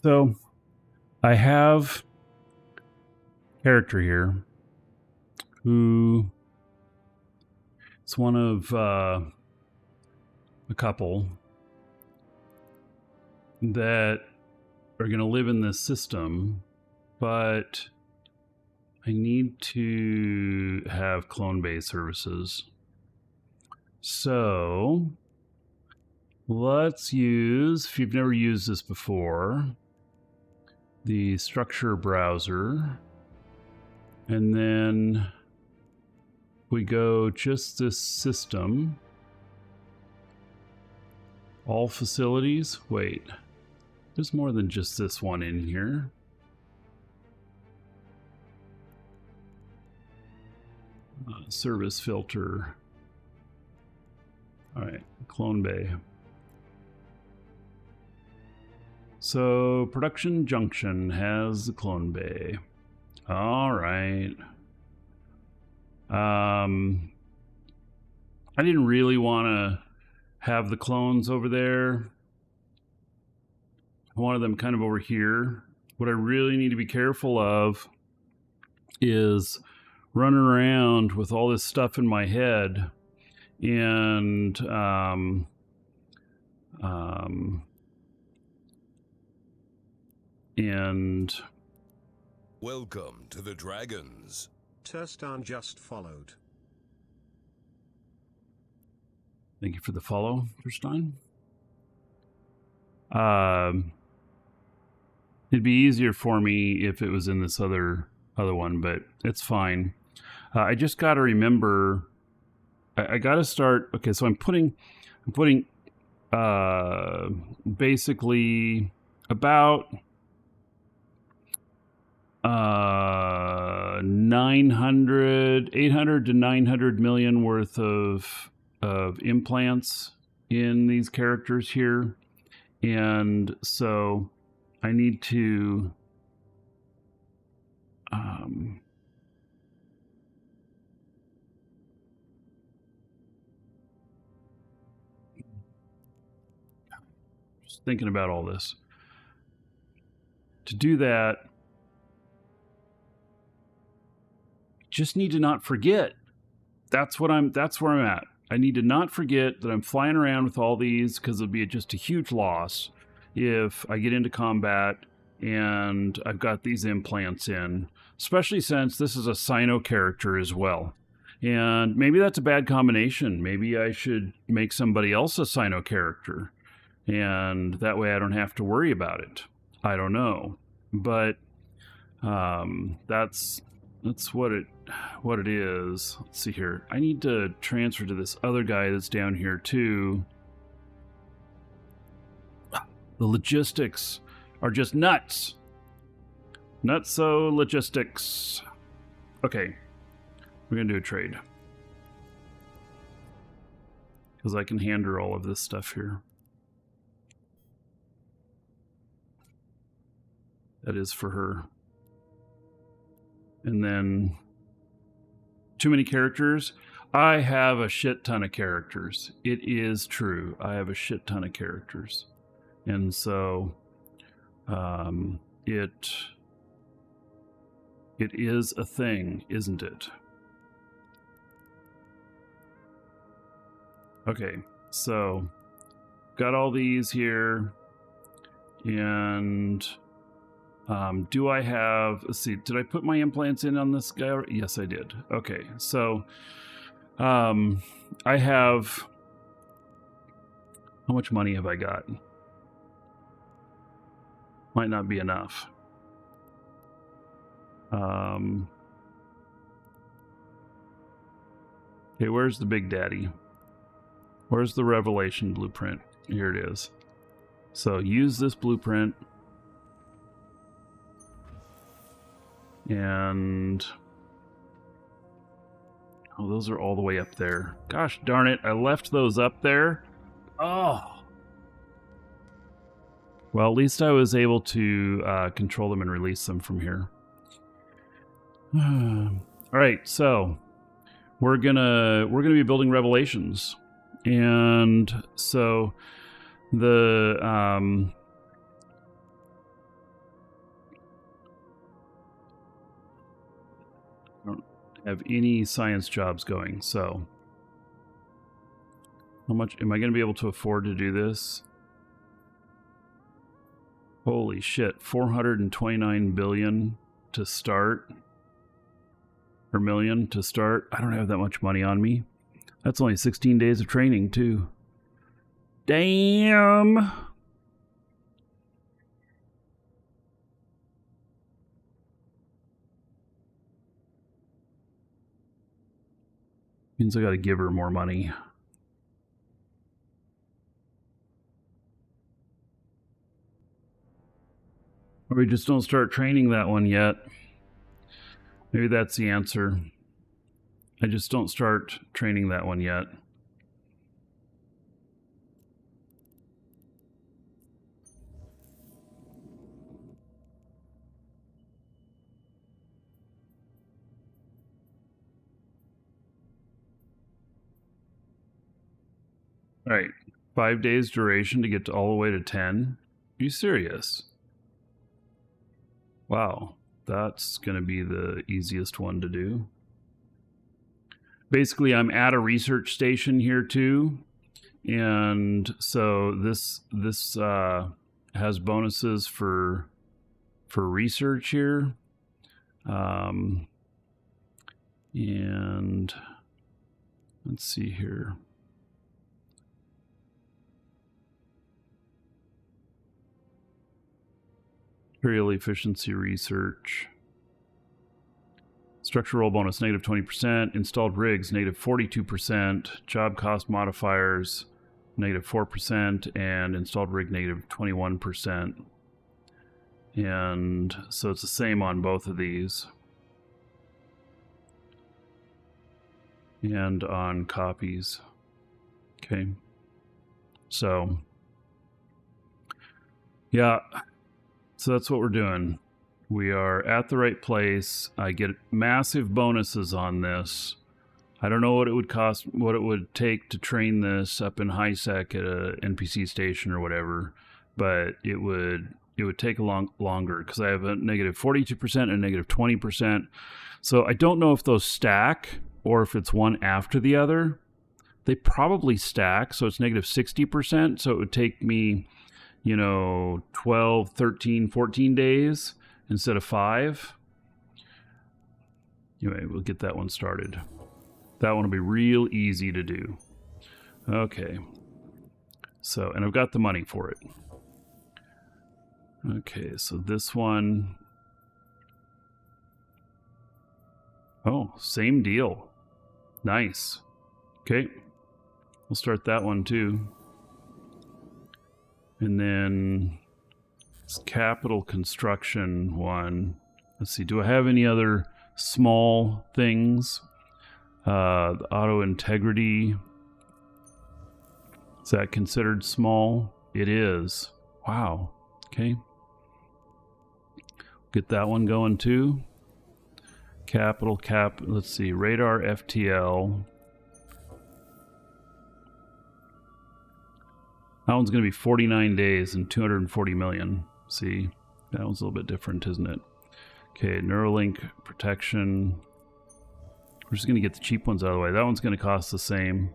So I have a character here who is one of a couple that are going to live in this system, but I need to have clone-based services. So let's use, if you've never used this before, the structure browser, and then we go just this system, all facilities. Wait, there's more than just this one in here. Service filter. All right, clone bay. So production junction has the clone bay. All right. I didn't really want to have the clones over there. I wanted them kind of over here. What I really need to be careful of is running around with all this stuff in my head and welcome to the dragons. Turstan just followed. Thank you for the follow, Turstan. It'd be easier for me if it was in this other one, but it's fine. I just got to remember. I got to start. Okay, so I'm putting basically about 800 to 900 million worth of implants in these characters here, and so I need to just thinking about all this. To do that, just need to not forget. That's where I'm at. I need to not forget that I'm flying around with all these, because it'll be just a huge loss if I get into combat and I've got these implants in, especially since this is a Sino character as well. And maybe that's a bad combination. Maybe I should make somebody else a Sino character, and that way I don't have to worry about it. I don't know, but that's what it is. Let's see here. I need to transfer to this other guy that's down here too. The logistics are just nuts. Nutso logistics. Okay, we're gonna do a trade because I can hand her all of this stuff here. That is for her. And then too many characters. I have a shit ton of characters. It is true. I have a shit ton of characters. And so it is a thing, isn't it? Okay, so got all these here, and do I have, let's see, did I put my implants in on this guy? Yes, I did. Okay, so I have, how much money have I got? Might not be enough. Okay, where's the big daddy? Where's the revelation blueprint? Here it is. So use this blueprint. And oh, those are all the way up there. Gosh darn it, I left those up there. Oh. Well, at least I was able to control them and release them from here. All right, so we're gonna be building revelations, and so the have any science jobs going. So how much am I going to be able to afford to do this? Holy shit, 429 billion to start, or million to start. I don't have that much money on me. That's only 16 days of training too. Damn. Means I got to give her more money. Or we just don't start training that one yet. Maybe that's the answer. I just don't start training that one yet. All right, 5 days duration to get to all the way to 10. Are you serious? Wow, that's going to be the easiest one to do. Basically, I'm at a research station here too, and so this has bonuses for research here, and let's see here. Material efficiency research. Structure roll bonus negative 20%. Installed rigs negative 42%. Job cost modifiers negative 4%. And installed rig negative 21%. And so it's the same on both of these. And on copies. Okay. So, yeah. So that's what we're doing. We are at the right place. I get massive bonuses on this. I don't know what it would cost, what it would take to train this up in high sec at a NPC station or whatever, but it would take a longer because I have a negative 42% and a negative 20%. So I don't know if those stack or if it's one after the other. They probably stack, so it's negative 60%. So it would take me, 12, 13, 14 days instead of 5. Anyway, we'll get that one started. That one will be real easy to do. Okay. So, and I've got the money for it. Okay, so this one. Oh, same deal. Nice. Okay. We'll start that one too. And then this capital construction one. Let's see, do I have any other small things? The auto integrity. Is that considered small? It is. Wow. Okay. Get that one going too. Let's see, radar FTL. That one's going to be 49 days and 240 million. See, that one's a little bit different, isn't it? Okay, Neuralink protection. We're just going to get the cheap ones out of the way. That one's going to cost the same.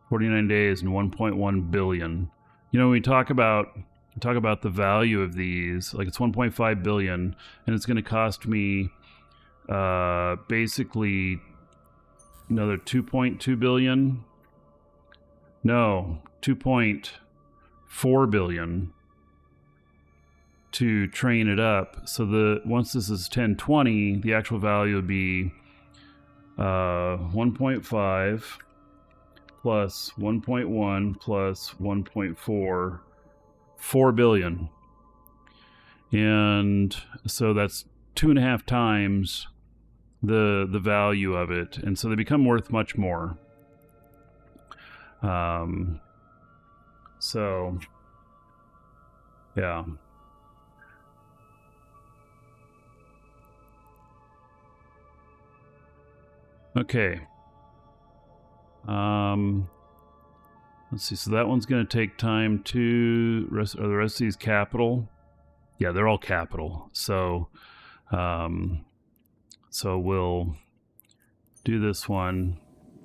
49 days and 1.1 billion. When we talk about the value of these, like it's 1.5 billion, and it's going to cost me basically another 2.2 billion. No, 2.4 billion to train it up. So once this is 1020, the actual value would be 1.5 plus 1.1 plus 1.4, 4 billion. And so that's 2.5 times the value of it. And so they become worth much more. So yeah. Okay. Let's see. So that one's going to take time to are the rest of these capital? Yeah, they're all capital. So, let's So we'll do this one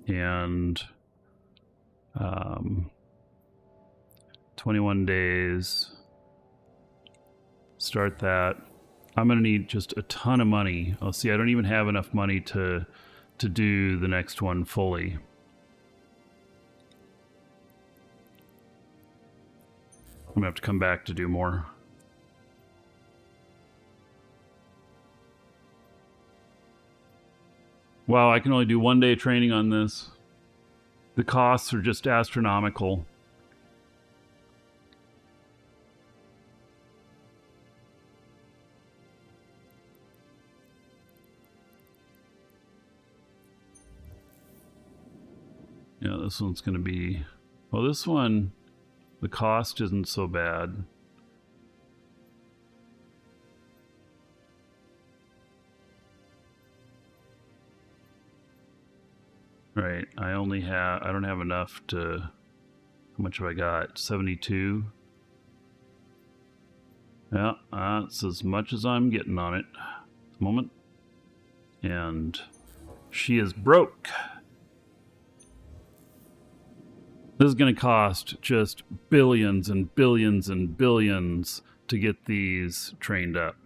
and 21 days. Start that. I'm going to need just a ton of money. Oh, see, I don't even have enough money to do the next one fully. I'm going to have to come back to do more. Wow, I can only do 1 day training on this. The costs are just astronomical. Yeah, this one's going to be... Well, this one, the cost isn't so bad. Right, I don't have enough to... How much have I got? 72? Yeah, that's as much as I'm getting on it at the moment. And she is broke. This is going to cost just billions and billions and billions to get these trained up.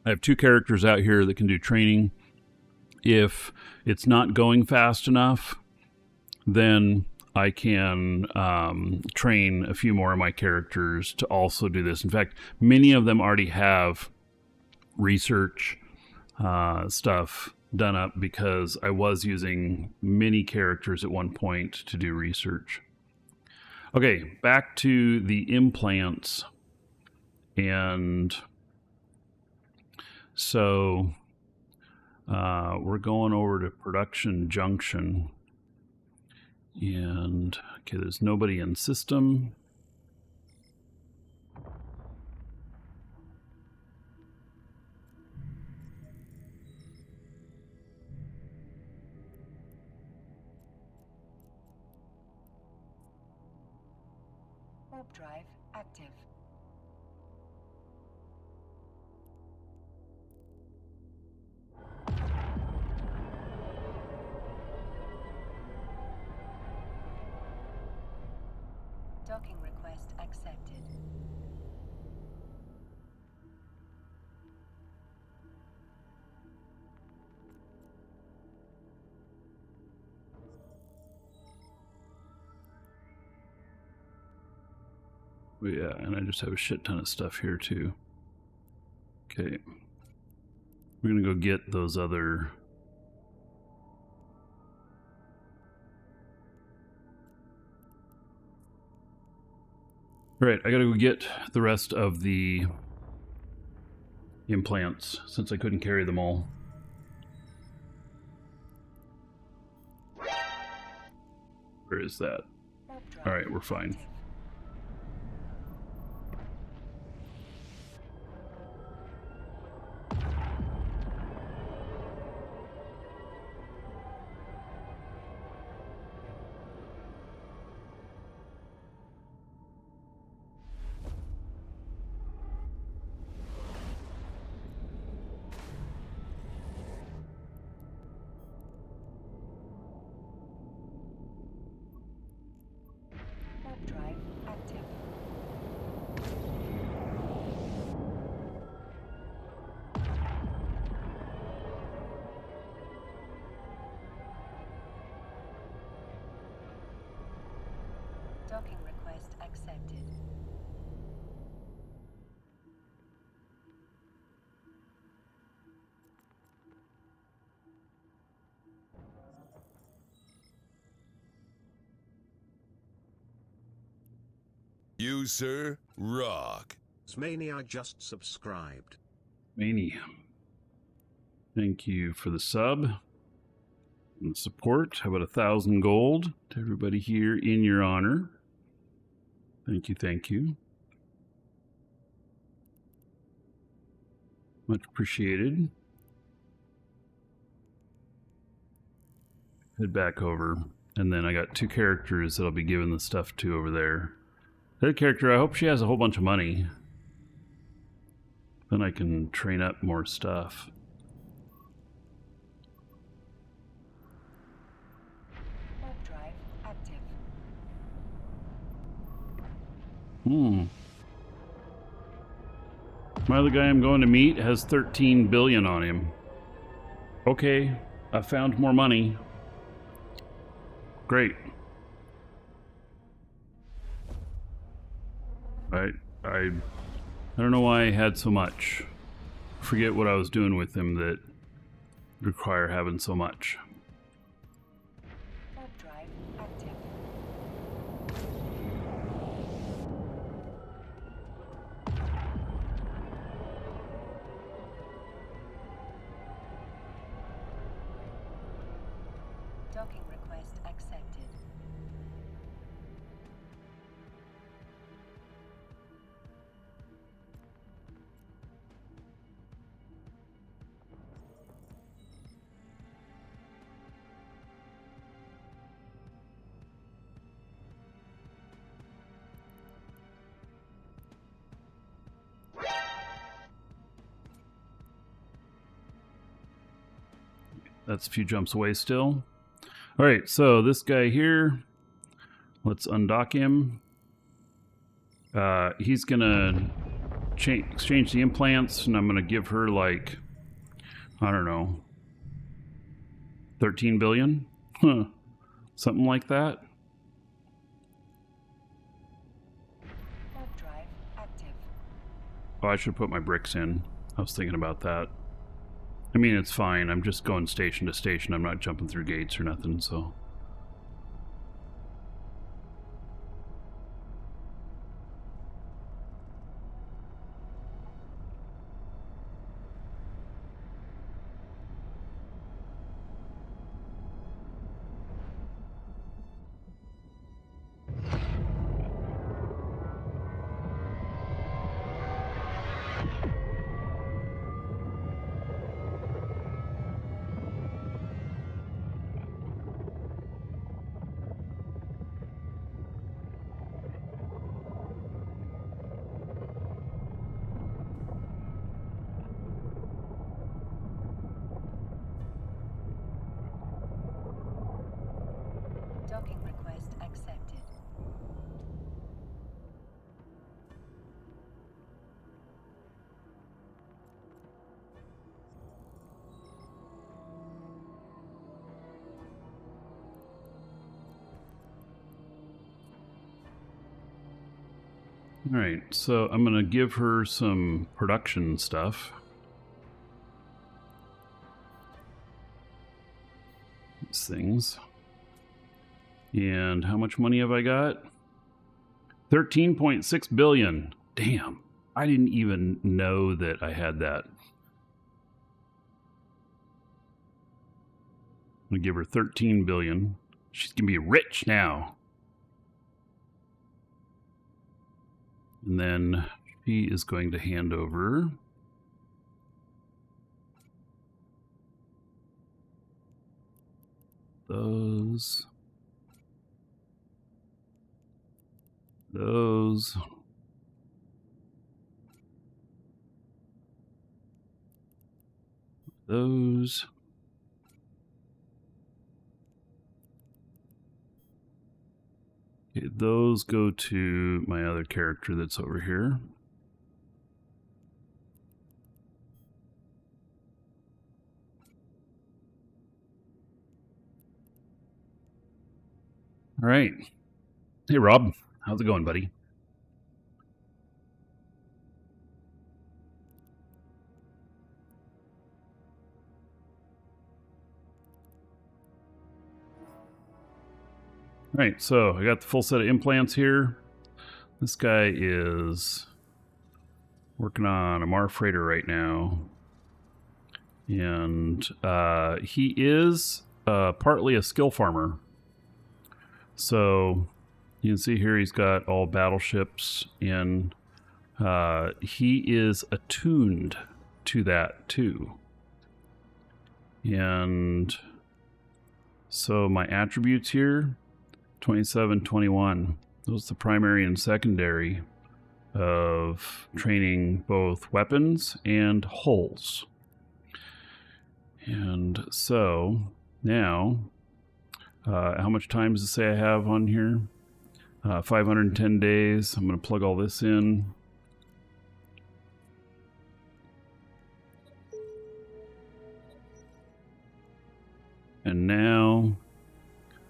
I have 2 characters out here that can do training. If it's not going fast enough, then I can train a few more of my characters to also do this. In fact, many of them already have research stuff done up because I was using many characters at one point to do research. Okay, back to the implants. And so we're going over to production junction. And okay, there's nobody in system. Warp drive active. Docking request accepted. Yeah, and I just have a shit ton of stuff here too. Okay. We're gonna go get those other... Alright, I gotta go get the rest of the implants since I couldn't carry them all. Where is that? Alright, we're fine. Drive active. Docking request accepted. You, sir, rock. Mania just subscribed. Mania. Thank you for the sub and the support. How about 1,000 gold to everybody here in your honor? Thank you, thank you. Much appreciated. Head back over, and then I got 2 characters that I'll be giving the stuff to over there. That character, I hope she has a whole bunch of money. Then I can train up more stuff. Warp drive active. My other guy I'm going to meet has 13 billion on him. Okay, I found more money. Great. I don't know why I had so much. Forget what I was doing with him that require having so much. Warp drive active. Docking request accepted. That's a few jumps away still. All right, so this guy here, let's undock him. He's gonna exchange the implants, and I'm gonna give her like, I don't know, 13 billion? Huh. Something like that. Warp drive active. Oh, I should put my bricks in. I was thinking about that. I mean, it's fine. I'm just going station to station. I'm not jumping through gates or nothing, so. Docking request accepted. All right, so I'm gonna give her some production stuff. These things. And how much money have I got? 13.6 billion. Damn. I didn't even know that I had that. I'm gonna give her 13 billion. She's gonna be rich now. And then she is going to hand over those. Those. Those. Okay, those go to my other character that's over here. All right. Hey, Rob. How's it going, buddy? All right, so I got the full set of implants here. This guy is working on a Mar freighter right now. And he is partly a skill farmer. So you can see here he's got all battleships in. He is attuned to that too. And so my attributes here, 27, 21. Those are the primary and secondary of training both weapons and hulls. And so now, how much time does it say I have on here? 510 days. I'm going to plug all this in. And now,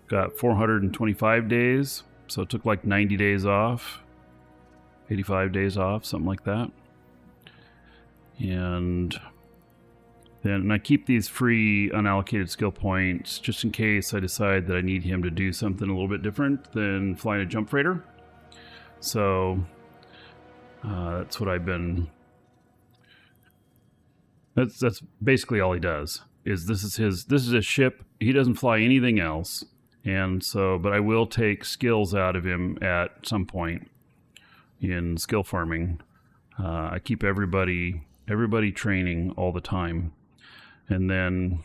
got 425 days. So it took like 90 days off. 85 days off, something like that. And then I keep these free unallocated skill points just in case I decide that I need him to do something a little bit different than flying a jump freighter. So that's what I've been. That's basically all he does. This is his ship. He doesn't fly anything else, and so but I will take skills out of him at some point in skill farming. I keep everybody training all the time. And then,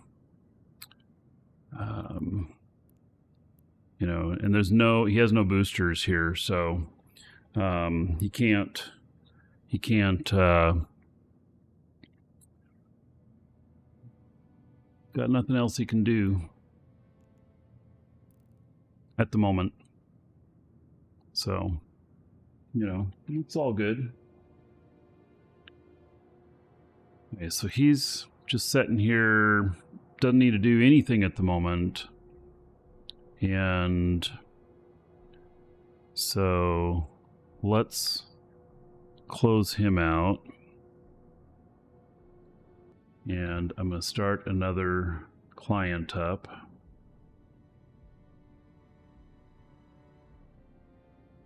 and he has no boosters here, so he can't, got nothing else he can do at the moment. So, it's all good. Okay, so he's just sitting here, doesn't need to do anything at the moment. And so let's close him out. And I'm going to start another client up.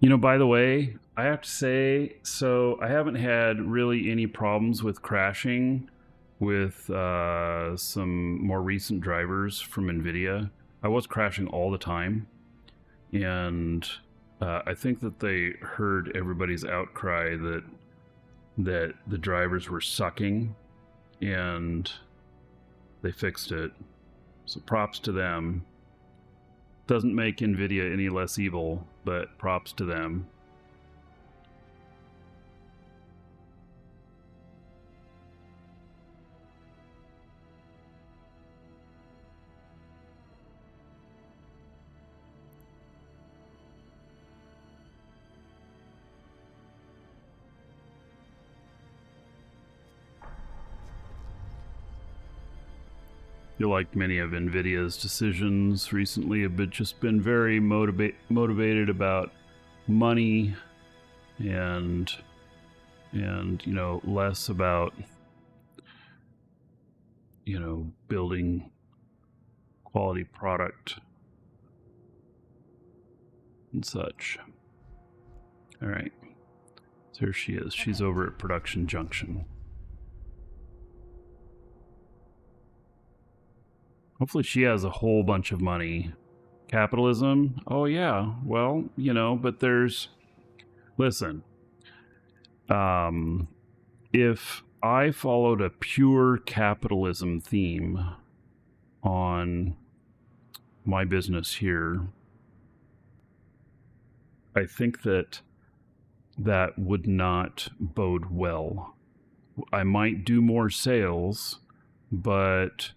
By the way, I have to say, so I haven't had really any problems with crashing with some more recent drivers from NVIDIA. I was crashing all the time, and I think that they heard everybody's outcry that the drivers were sucking, and they fixed it. So props to them. Doesn't make NVIDIA any less evil, but props to them. feel like many of NVIDIA's decisions recently have just been very motivated about money and less about building quality product and such. All right, so here she is. She's over at Production Junction. Hopefully she has a whole bunch of money. Capitalism? Oh yeah, well, but listen, if I followed a pure capitalism theme on my business here, I think that would not bode well. I might do more sales, but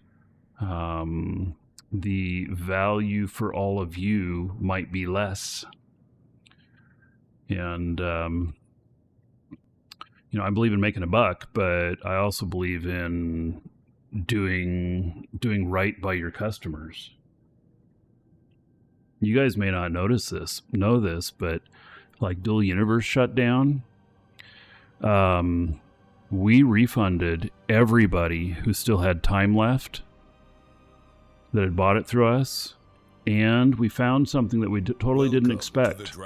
the value for all of you might be less. And I believe in making a buck, but I also believe in doing right by your customers. You guys may not know this, but like Dual Universe shut down. We refunded everybody who still had time left that had bought it through us, and we found something that we totally didn't expect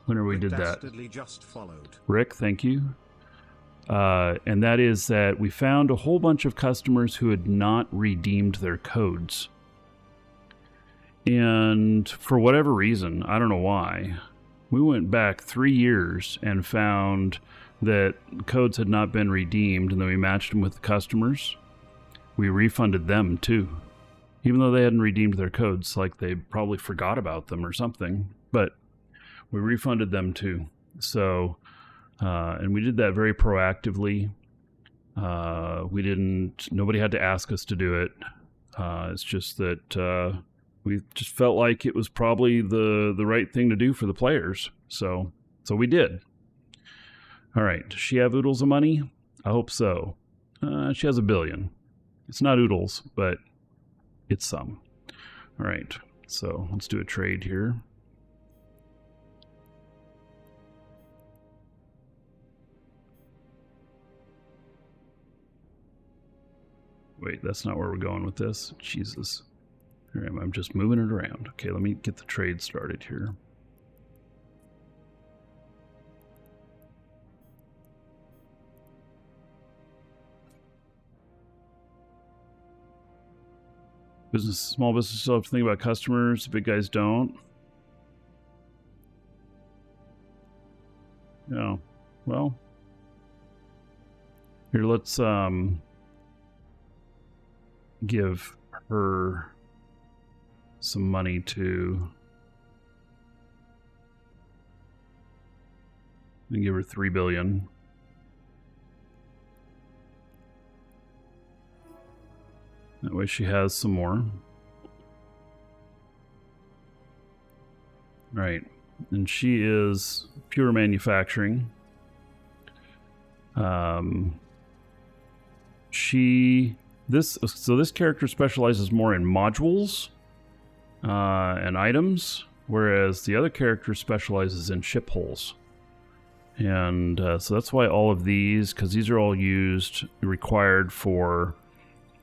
whenever we did that. Just followed. Rick, thank you. And that is that we found a whole bunch of customers who had not redeemed their codes. And for whatever reason, I don't know why, we went back 3 years and found that codes had not been redeemed, and then we matched them with the customers. We refunded them too, even though they hadn't redeemed their codes, like they probably forgot about them or something. But We refunded them too. So, and we did that very proactively. Nobody had to ask us to do it. It's just that we just felt like it was probably the right thing to do for the players. So we did. All right. Does she have oodles of money? I hope so. She has $1 billion. It's not oodles, but it's some. All right. So let's do a trade here. Wait, that's not where we're going with this. Jesus. All right, I'm just moving it around. Okay, let me get the trade started here. Small business still have to think about customers. The big guys don't. No. Well. Here, let's give her some money to and give her $3 billion. That way she has some more. Right. And she is pure manufacturing. This character specializes more in modules and items, whereas the other character specializes in ship hulls. And so that's why all of these, because these are all required for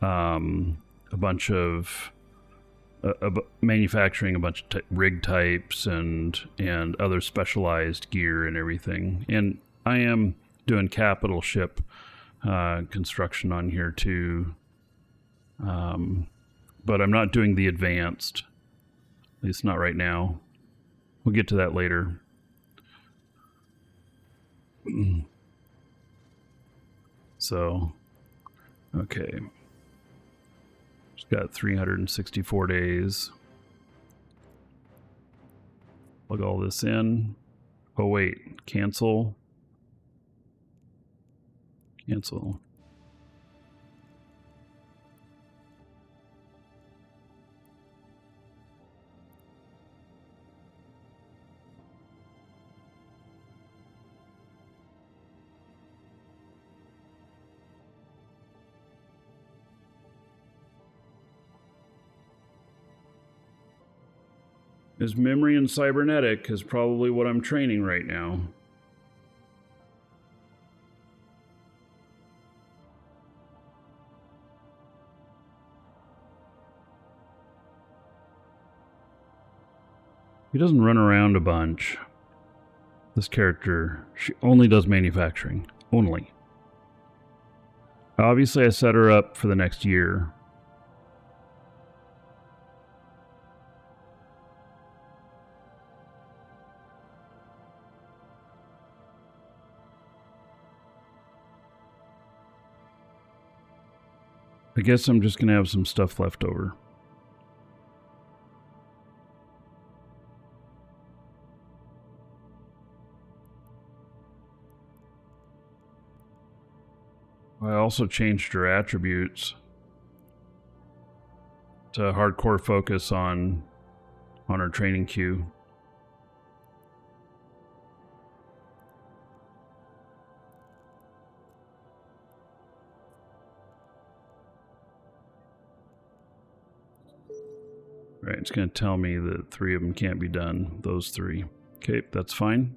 a bunch of manufacturing a bunch of rig types and other specialized gear and everything. And I am doing capital ship construction on here too, but I'm not doing the advanced, at least not right now. We'll get to that later. So, okay. Just got 364 days. Plug all this in. Oh wait, cancel. Cancel. His memory and cybernetic is probably what I'm training right now. He doesn't run around a bunch. This character, she only does manufacturing. Only. Obviously, I set her up for the next year. I guess I'm just going to have some stuff left over. I also changed her attributes to hardcore focus on her training queue. Right, it's going to tell me that 3 of them can't be done, those 3. Okay, that's fine.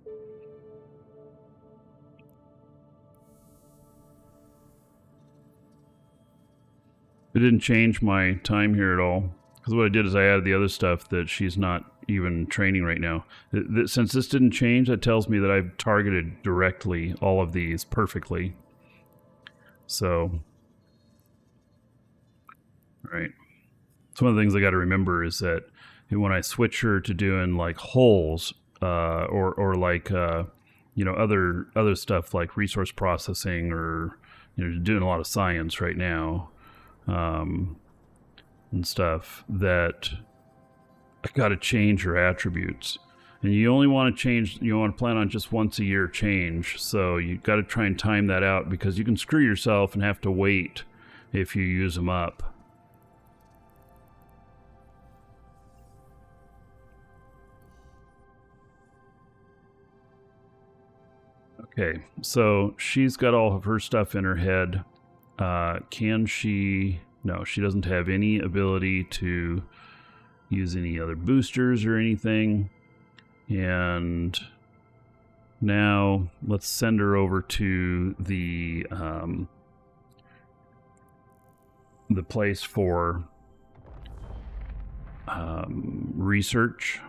It didn't change my time here at all, because what I did is I added the other stuff that she's not even training right now. Since this didn't change, that tells me that I've targeted directly all of these perfectly. So, right. Some of the things I got to remember is that when I switch her to doing like hulls or like other stuff like resource processing or doing a lot of science right now and stuff, that I got to change her attributes. And you only want to change, you want to plan on just once a year change. So you got to try and time that out because you can screw yourself and have to wait if you use them up. Okay, so she's got all of her stuff in her head. Can she... No, she doesn't have any ability to use any other boosters or anything. And now let's send her over to the place for research.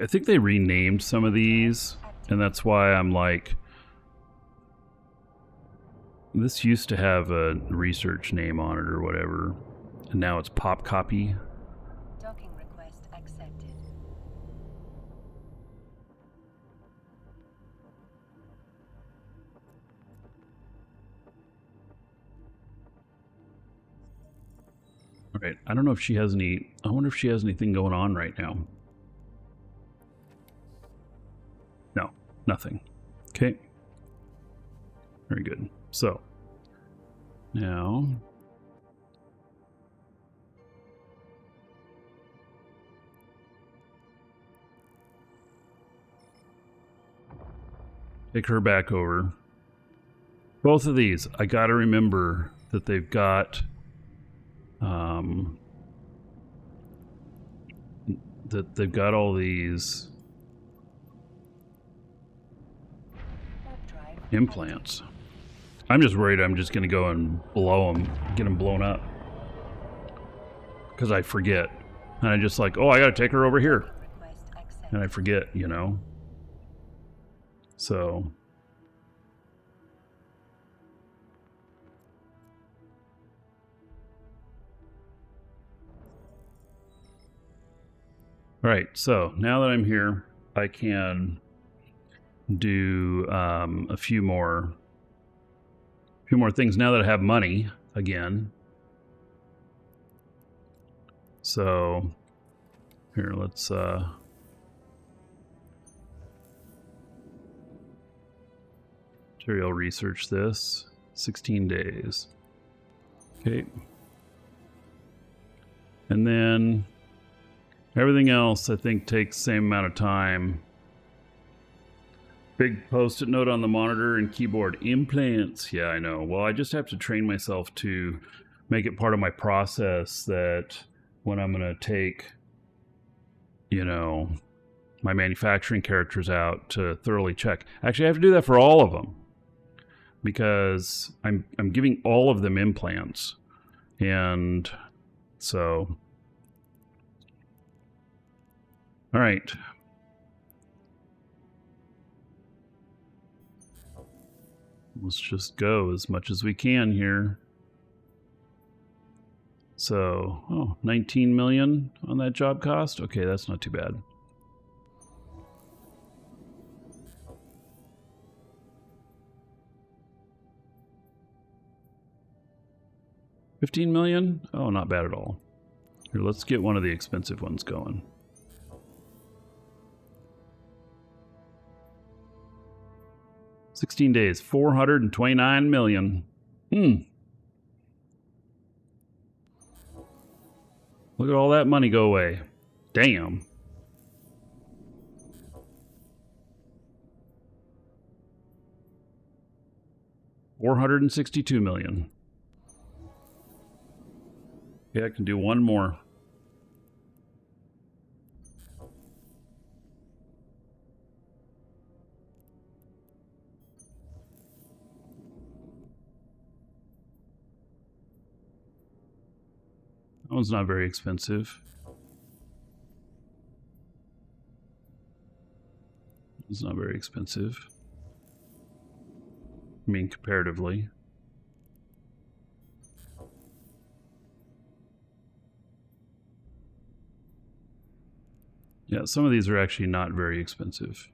I think they renamed some of these, and that's why I'm like, this used to have a research name on it or whatever, and now it's pop copy. Docking request accepted. All right, I don't know if she has any, I wonder if she has anything going on right now. No, nothing. Okay. Very good. So, now... take her back over. Both of these, I gotta remember that they've got... that they've got all these... implants. I'm just worried I'm just going to go and blow them, get them blown up. Because I forget. And I just like, oh, I got to take her over here. And I forget, you know. So. All right, so now that I'm here, I can do a few more things now that I have money again. So here, let's material research this. 16 days. Okay. And then everything else I think takes the same amount of time. Big post-it note on the monitor and keyboard. Implants. Yeah, I know. Well, I just have to train myself to make it part of my process that when I'm going to take, you know, my manufacturing characters out to thoroughly check. Actually, I have to do that for all of them because I'm giving all of them implants. And so... all right. Let's just go as much as we can here. So, oh, 19 million on that job cost? Okay, that's not too bad. $15 million? Oh, not bad at all. Here, let's get one of the expensive ones going. $16 days, 429 million. Look at all that money go away. Damn. $462 million. Yeah, I can do one more. That one's not very expensive. It's not very expensive. I mean, comparatively. Yeah, some of these are actually not very expensive.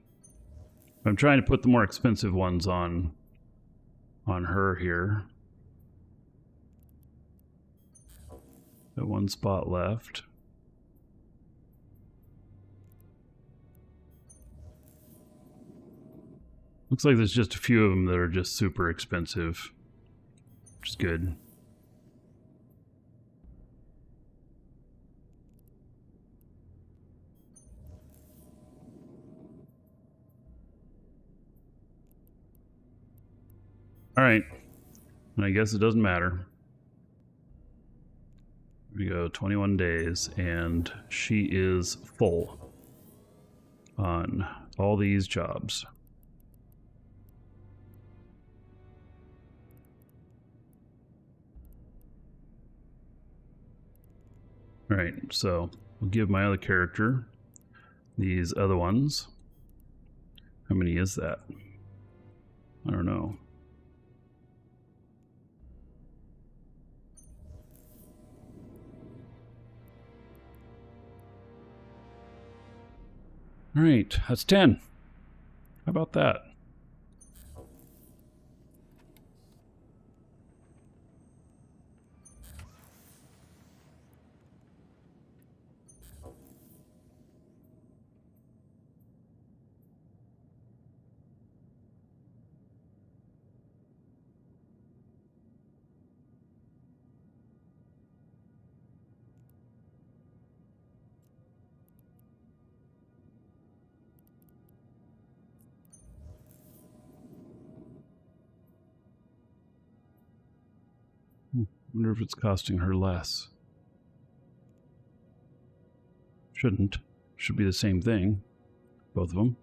I'm trying to put the more expensive ones on on her here. Got one spot left. Looks like there's just a few of them that are just super expensive, which is good. All right, and I guess it doesn't matter. Here we go, 21 days, and she is full on all these jobs. All right, so we'll give my other character these other ones. How many is that? I don't know. All right, that's 10. How about that? Wonder if it's costing her less. Shouldn't. Should be the same thing. Both of them.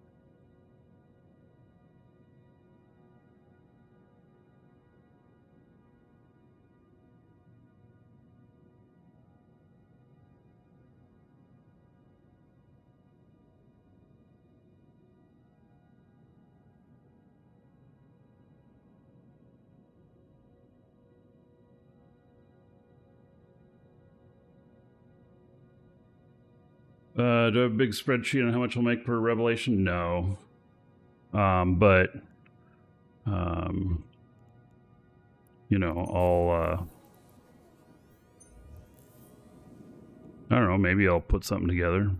Do I have a big spreadsheet on how much I'll make per revelation? No. But you know, I'll I don't know, maybe I'll put something together.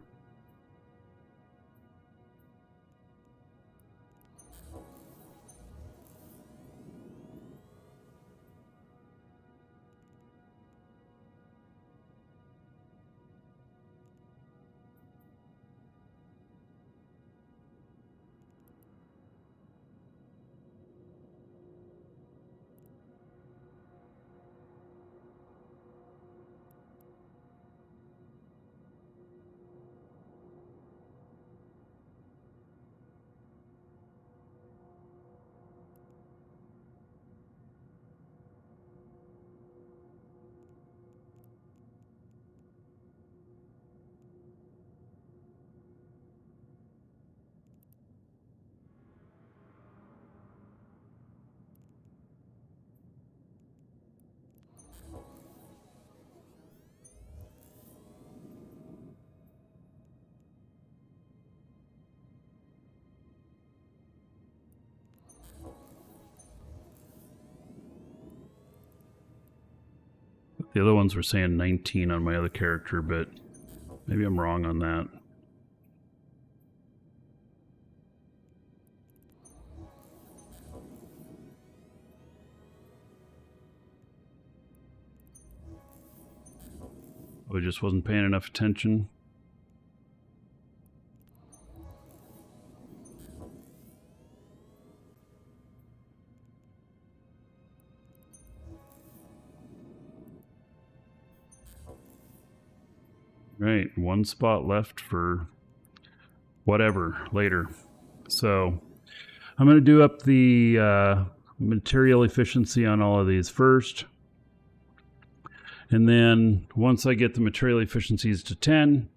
The other ones were saying 19 on my other character, but maybe I'm wrong on that. I just wasn't paying enough attention. Right, one spot left for whatever later. So I'm going to do up the material efficiency on all of these first. And then once I get the material efficiencies to 10,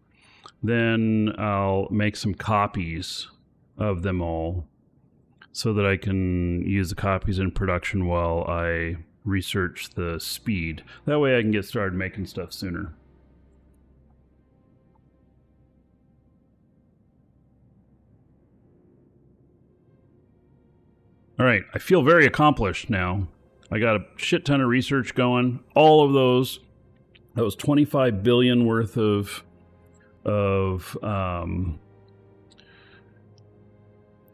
then I'll make some copies of them all so that I can use the copies in production while I research the speed. That way I can get started making stuff sooner. All right, I feel very accomplished now. I got a shit ton of research going. All of those, that was 25 billion worth of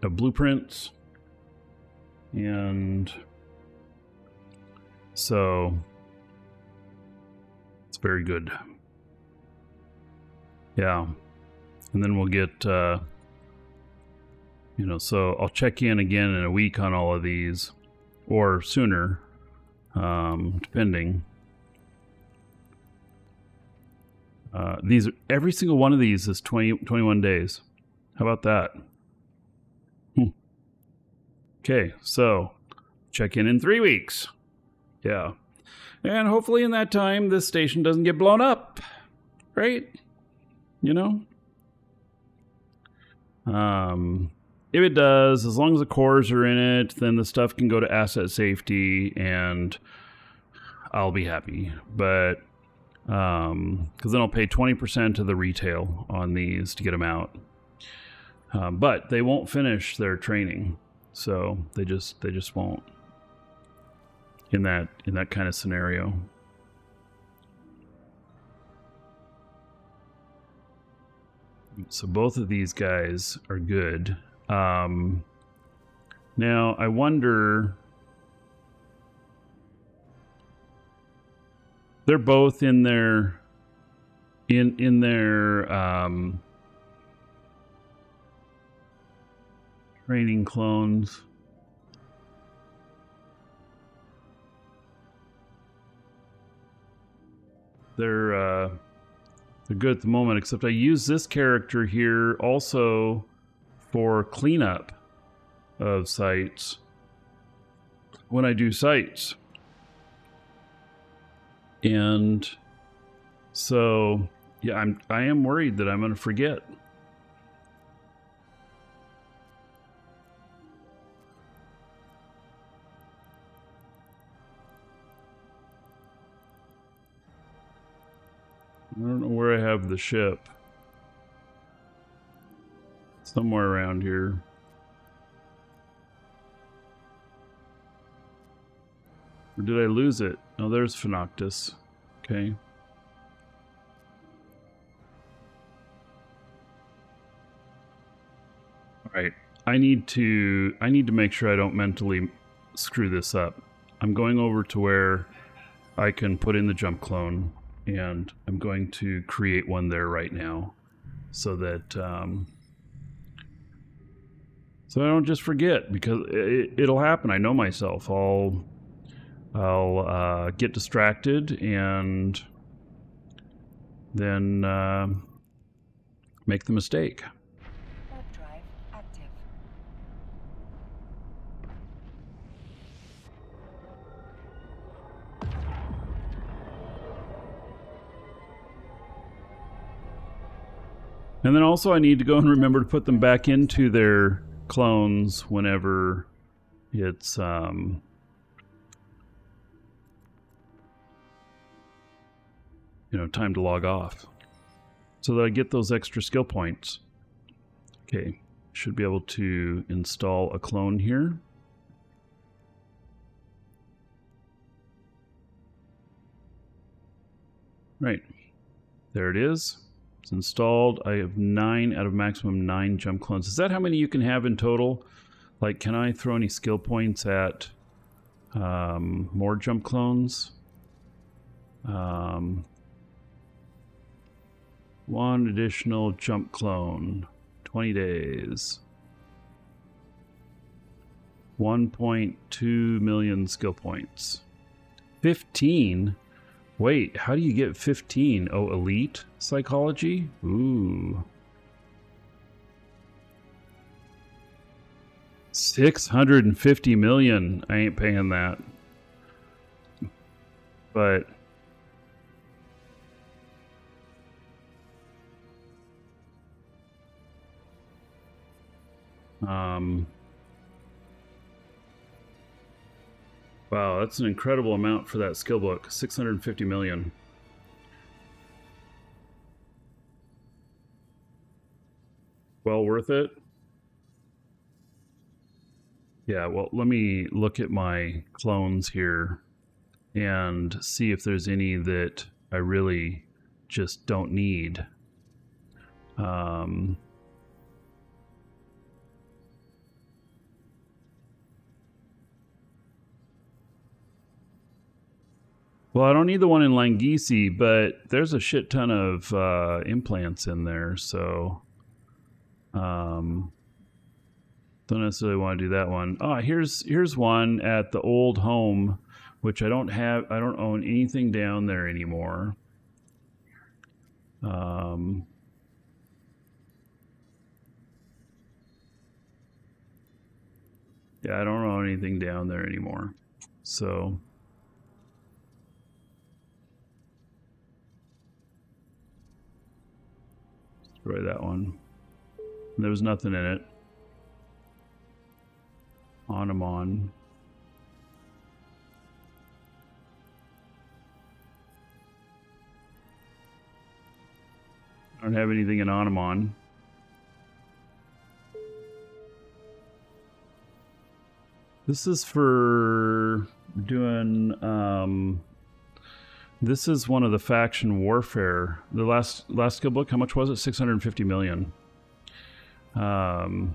blueprints, and so it's very good. Yeah, and then we'll get. So I'll check in again in a week on all of these, or sooner, depending. Every single one of these is 21 days. How about that? Okay, so check in 3 weeks. Yeah. And hopefully in that time, this station doesn't get blown up. Right? If it does, as long as the cores are in it, then the stuff can go to asset safety and I'll be happy. But, because then I'll pay 20% of the retail on these to get them out. But they won't finish their training. So they just won't in that kind of scenario. So both of these guys are good. Now I wonder, they're both in their training clones. They're good at the moment, except I use this character here also for cleanup of sites when I do sites. And so, yeah, I am worried that I'm going to forget. I don't know where I have the ship. Somewhere around here. Or did I lose it? Oh, there's Phenoctus. Okay. Alright. I need to make sure I don't mentally screw this up. I'm going over to where I can put in the jump clone, and I'm going to create one there right now so that so I don't just forget, because it'll happen. I know myself. I'll get distracted and then make the mistake. Warp drive active. And then also I need to go and remember to put them back into their clones whenever it's time to log off, so that I get those extra skill points. Okay, should be able to install a clone here. Right, there it is. It's installed. I have 9 out of maximum 9 jump clones. Is that how many you can have in total? Like, can I throw any skill points at more jump clones? One additional jump clone. 20 days. 1.2 million skill points. 15? Wait, how do you get 15? Oh, elite psychology? Ooh. 650 million. I ain't paying that. But wow, that's an incredible amount for that skill book. 650 million. Well worth it. Yeah, well, let me look at my clones here and see if there's any that I really just don't need. Well, I don't need the one in Langisi, but there's a shit ton of implants in there, so don't necessarily want to do that one. Oh, here's one at the old home, which I don't have. I don't own anything down there anymore. Yeah, I don't own anything down there anymore, so. Destroy that one. There was nothing in it. Onamon. I don't have anything in Onamon. This is for doing this is one of the faction warfare. The last skill book, how much was it? 650 million. So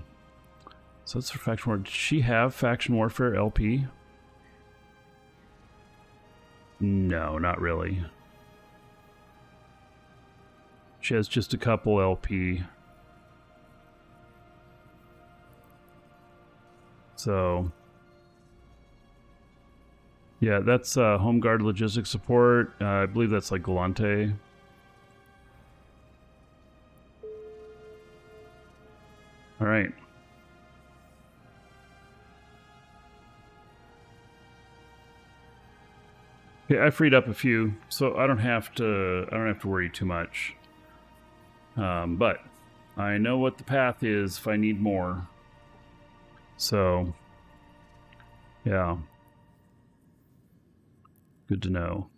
that's for faction warfare. Did she have faction warfare LP? No, not really. She has just a couple LP. So yeah, that's Home Guard logistics support. I believe that's like Galante. All right. Yeah, I freed up a few, so I don't have to worry too much. But I know what the path is if I need more. So yeah. Good to know.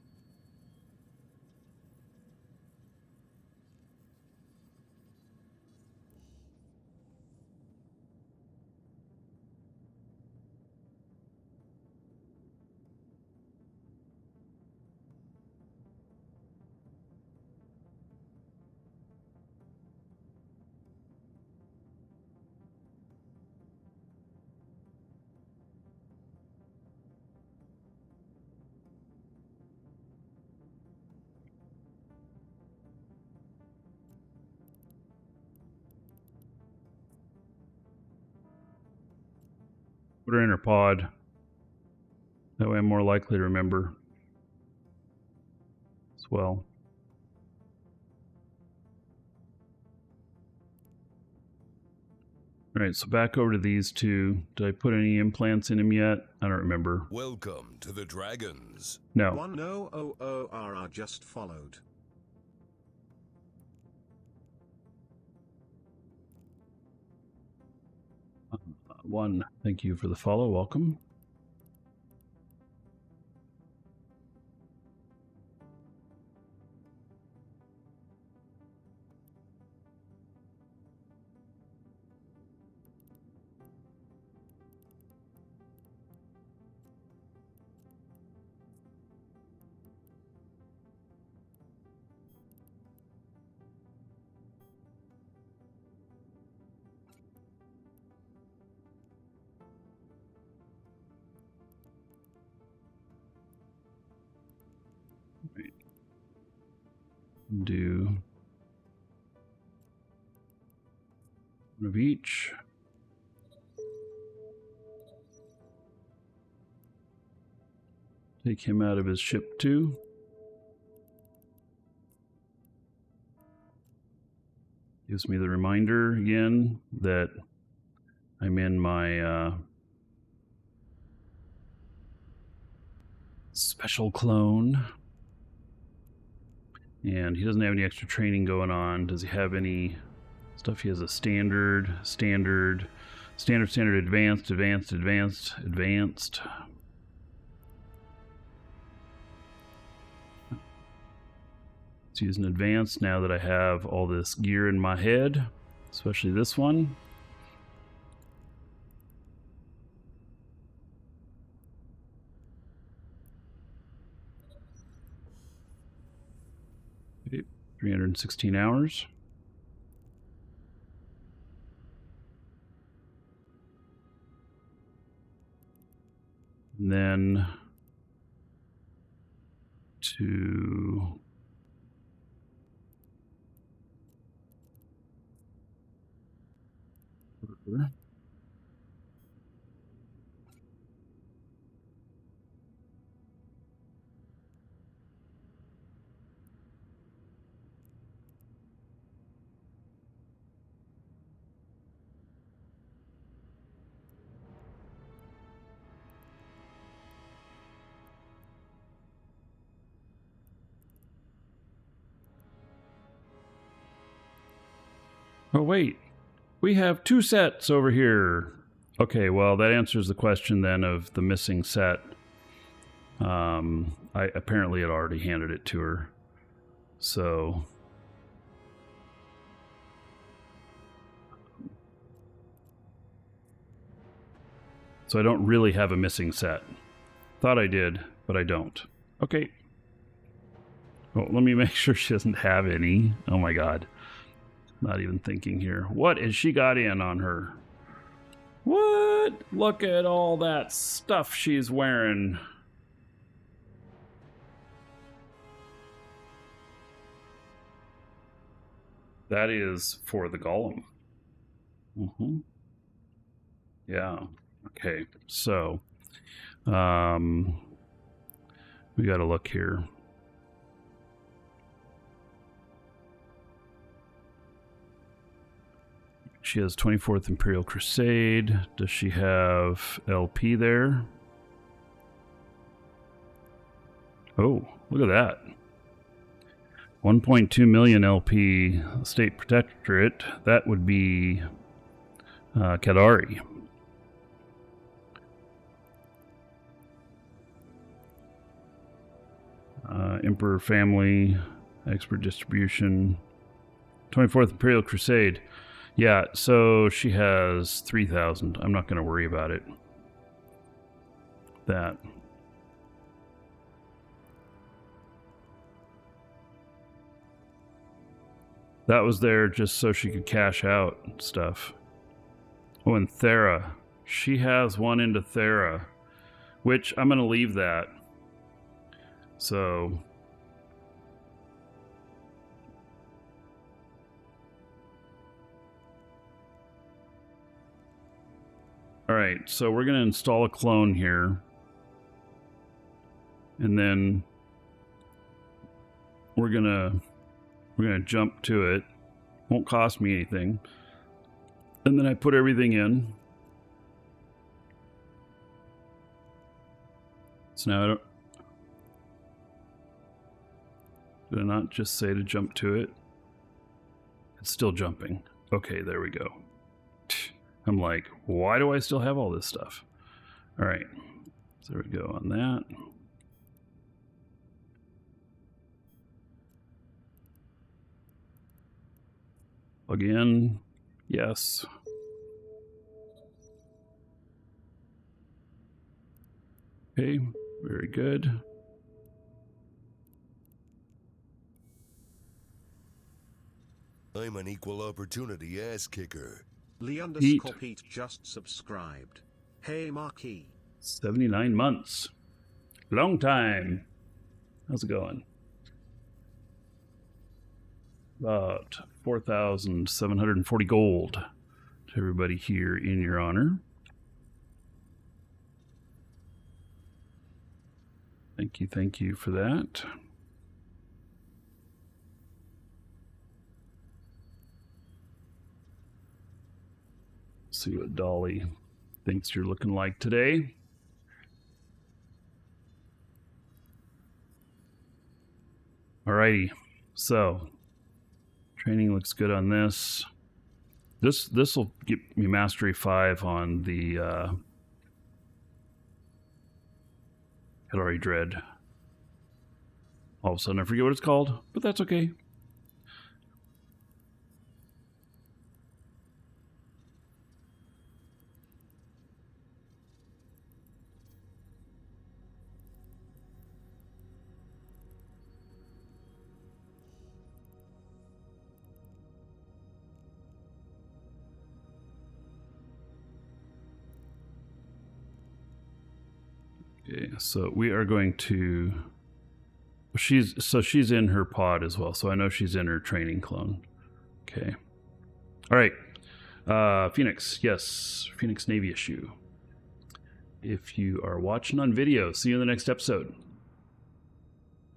Put her in her pod. That way I'm more likely to remember as well. All right, so back over to these two. Did I put any implants in them yet? I don't remember. Welcome to the Dragons. No. 1000RR just followed. One. Thank you for the follow. Welcome. Do one of each. Take him out of his ship too. Gives me the reminder again that I'm in my special clone. And he doesn't have any extra training going on. Does he have any stuff? He has a standard, advanced. Let's use an advanced now that I have all this gear in my head, especially this one. 316 hours. And then to oh, wait. We have 2 sets over here. Okay, well, that answers the question then of the missing set. I apparently had already handed it to her. So I don't really have a missing set. Thought I did, but I don't. Okay. Well, let me make sure she doesn't have any. Oh my god. Not even thinking here. What has she got in on her? What? Look at all that stuff she's wearing. That is for the golem. Yeah. Okay. So, we got to look here. She has 24th Imperial Crusade. Does she have LP there? Oh, look at that. 1.2 million LP State Protectorate. That would be Galore. Emperor Family, Expert Distribution. 24th Imperial Crusade. Yeah, so she has 3,000. I'm not going to worry about it. That. That was there just so she could cash out stuff. Oh, and Thera. She has one into Thera, which I'm going to leave that. So... Alright, so we're going to install a clone here. And then we're going to jump to it. Won't cost me anything. And then I put everything in. So now I don't... Did I not just say to jump to it? It's still jumping. Okay, there we go. I'm like, why do I still have all this stuff? All right, so there we go on that. Plug in, yes. Okay, very good. I'm an equal opportunity ass kicker. Lee_Pete just subscribed. Hey Markee. 79 months. Long time. How's it going? About 4,740 gold to everybody here in your honor. Thank you for that. See what Dolly thinks you're looking like today. Alrighty, so training looks good on this. This will give me mastery 5 on the Galore Dread. All of a sudden I forget what it's called, but that's okay. Okay, so we are going to... She's in her pod as well, so I know she's in her training clone. Okay. All right. Phoenix, yes. Phoenix Navy issue. If you are watching on video, see you in the next episode.